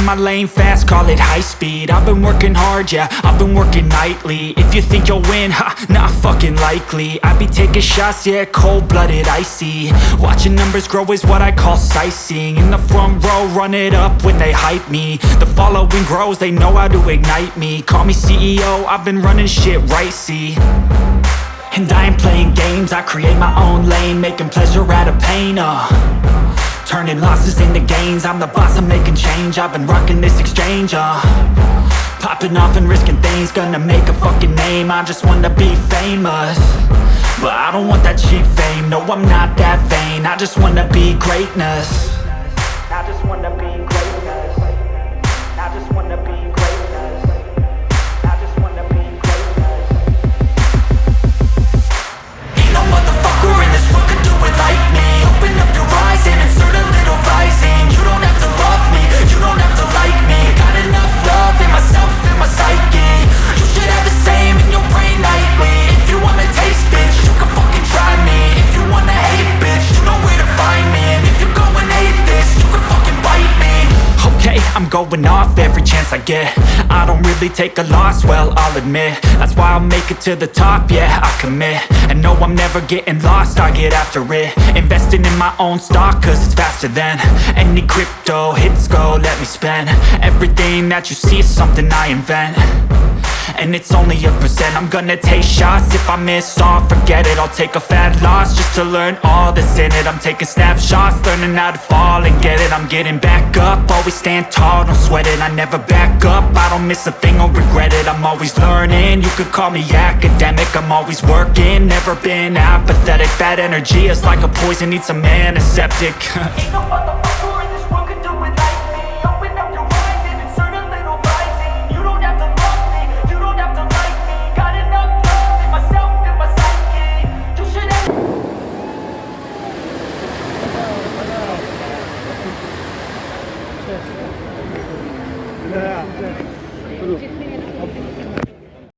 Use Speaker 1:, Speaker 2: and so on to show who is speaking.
Speaker 1: My lane fast, call it high speed. I've been working hard, yeah, I've been working nightly. If you think you'll win, ha, not fucking likely. I be taking shots, yeah, cold-blooded, icy. Watching numbers grow is what I call sightseeing. In the front row, run it up when they hype me. The following grows, they know how to ignite me. Call me CEO, I've been running shit right, see. And I ain't playing games, I create my own lane, making pleasure out of pain, turning losses into gains. I'm the boss, I'm making change. I've been rocking this exchange, popping off and risking things. Gonna make a fucking name, I just wanna be famous. But I don't want that cheap fame, no I'm not that vain. I just wanna be greatness. I just wanna be greatness. I just wanna be greatness. I just wanna be greatness. Ain't no motherfucker in this world could do it like me. Open up your eyes and insert a little rising. You don't have to love me, you don't have to like me. Got enough love in myself, in my psyche. You should have the same in your brain nightly. If you wanna taste, bitch, you can fucking try me. If you wanna hate, bitch, you know where to find me. And if you go and hate this, you can fucking bite me. Okay, I'm going off every chance I get. I don't really take a loss, well, I'll admit. That's why I'll make it to the top, yeah, I commit. And no, I'm never getting lost, I get after it. Investing in my own stock, cause it's faster than any crypto hits go, let me spend. Everything that you see is something I invent. And it's only a percent. I'm gonna take shots. If I miss all, forget it. I'll take a fat loss just to learn all that's in it. I'm taking snapshots, learning how to fall and get it. I'm getting back up, always stand tall, don't sweat it. I never back up, I don't miss a thing or regret it. I'm always learning, you could call me academic. I'm always working, never been apathetic. Bad energy is like a poison, needs a antiseptic. Ain't no